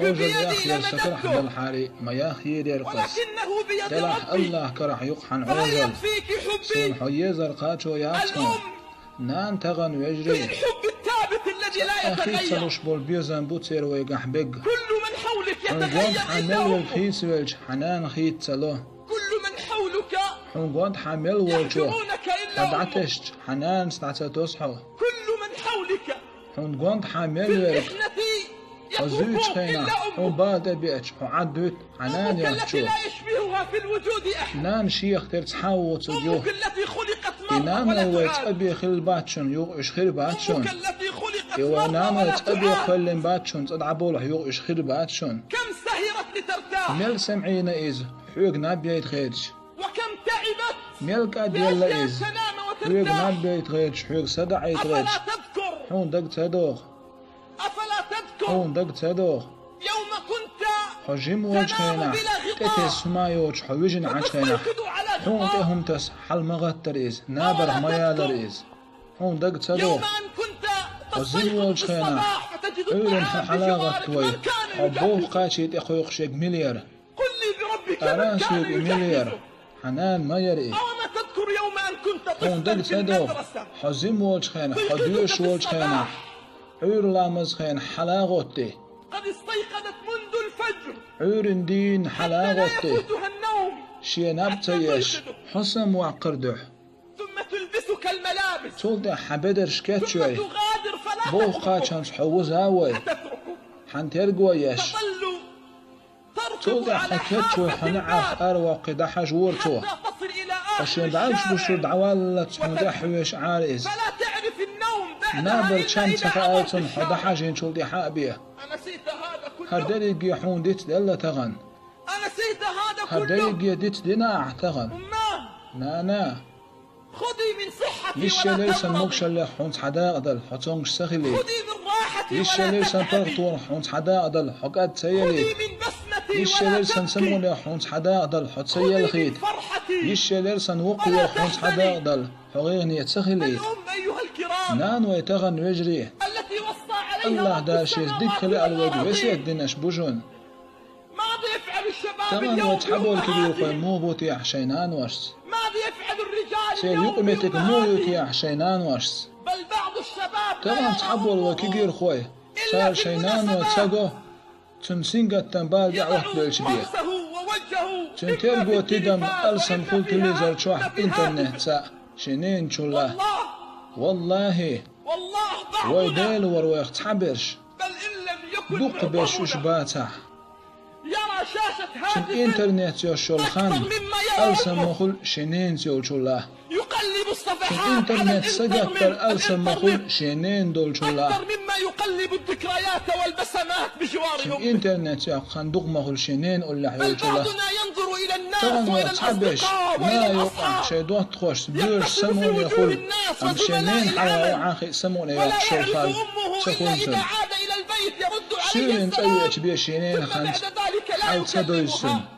حوجل يا خير سكرح بالحاري ما يا خير يرقص دلح الله كرح يقحن عوجل سون حيزر قاتشو يعصن نان تغن ويجري الحب الثابت الذي لا أخي يتغير. تلوش بول بيزن بوتير ويقح بق كل من حولك حنقوان يتغير حمل إلا هو. والخيس والج حنان خيت تلو كل من حولك حنقوان حمل والجو يحجرونك إلا هم. فدعتشت حنان ستعتصحو كل من حولك حنقوان في حمل والج المحنة حزوج يتركون خينا إلا أمك. حبادة بيتش حعدوت حنان أمك التي يحجو لا يشبهها في الوجود أحد. نان شيخ ترتحاو تجوه أمك التي خلقت مرة إنان ولا ويت تعاد. أبي خل باتشون يوغ خير باتشون أمك التي خلقت إيوا مرة نان ولا ويت أبي تعاد. خل باتشون تدعبول يوغ خير باتشون كم سهرت لترتاح ميل سمعينا إز حيوغ نابيت خيرش وكم تعبت ميل قاد يلا لأجل أن إز تنام حيوغ وترتاح. نابيت خيرش حيوغ صدع يتغيرش أفلا تذكر حون دق تدوخ أفلا تذكر حون دق تدوخ يوم كنت حجم وجه خينا تتس سمايوش حويجن عش خينا وتستيقظ على حون غطاء. تهم تس حل مغتر إز نابر ميالر إز حون دق تدوخ يوم أن كنت حزم تستيقظ وجه خينا بالصباح فتجد أولن الطعام حلاغة بجوارك. توي من كان حبوه يجهزه؟ قاشيت أخويق شيك مليار قل لي بربك من أراسيق كان مليار يجهزه؟ حنان ما يرئي أو ما تذكر يوم أن كنت حون طفلا دق في تدوخ المدرسة حزم وجه خينا تيقظك حديوش في وجه خينا الصباح عور لامز خين حلاغوتي قد استيقظت منذ الفجر عور دين حتى لا حلاغوتي يفوتها النوم شي نبتيش حسم وعقردح ثم تلبسك الملابس تولد حبدر شكات ثم شوي تغادر فلا بوه تترك. قاچان حوز هاوي تترك حنترقويش تظل تركض تولد على حكيت شوي حافة حنعرف الباب أرواقي دحا جورتو حتى تصل إلى آخر عشان بعرفش بشرد الشارع عوالت حدا حويش عارز فلا تعرف النوم بعدها نابر إلا چند إذا سفا عبرت آيتون حدا الشارع. حاجين شولدي حابيه أنسيت هذا كله هردري جيحون ديت دلة تغن أنسيت هذا هردري كله جيديت دينا تغن أماه نانا خذي من صحتي يشي ولا ليسن تمرضي موكش اللي حونت حدا أدل حتونش سخلي خذي من راحتي يشي ولا ليسن تتعبي تغطون حونت حدا أدل حقاد سيلي خذي من بسمتي يشي ولا ليسن تبكي سموني حونت حدا أدل حت خذي سيل من خيد فرحتي يشي ليسن وقوي ولا حونت تحزني. حدا أدل حغيغني تسخلي الأم أيها الكرام نان ويتغن ويجري التي وصى عليها الله رب داشيز السماوات ديك خلق الوجه والأرض. ويسيد دينش بوجون ماذا يفعل الشباب كمان اليوم وتحبوا الكبير بأمهاتهم؟ خوي مو بوتي عشينان وشس ماذا يفعل الرجال سير اليوم يقمتك مو بأمهاتهم؟ يوتي عشينان وشس بل بعض الشباب لا كمان يرى تحبوا أمه الوكيجير خوي إلا صار في شينان المناسبات. وتساقو تنسينغا تنبال يضع دعوة بالشبيه رأسه ووجهه تنترقو تدم ألسن قلت لي زرشوح زرشوح انترنت سا شنين شولا والله والله بعضنا ويديل ورويخ تحبرش بل إن لم يكن دق بيش وش معظمنا باتا يرى شاشة شن هاتف انترنت يو شولخان أكثر مما يرى ألسن أمه. مخل شنين سيو شولا يقلب شن الصفحات على انترنت سقطر ألسن مخل الإنترنت شنين دول شولا أكثر مما يقلب الذكريات والبسمات بجوار شن أمه. انترنت يا خندق مخل شنين ولا بل حيو شولا بعضنا ينظر إلى الناس طبعا وإلى تحبش الأصدقاء ما وإلى يوقع الأصحاب شي دوت خوش بيرش يحتفل في سمون وجوه يقول الناس أم وزملاء شنين حوا العمل. وعاخي سمون ولا يوقع شو يعرف خال أمه إلا سكونسن إذا عاد إلى البيت يرد عليه شيرين السلام تأيش بيه شنين ثم بعد خانت ذلك لا حال تدويسن يكلمها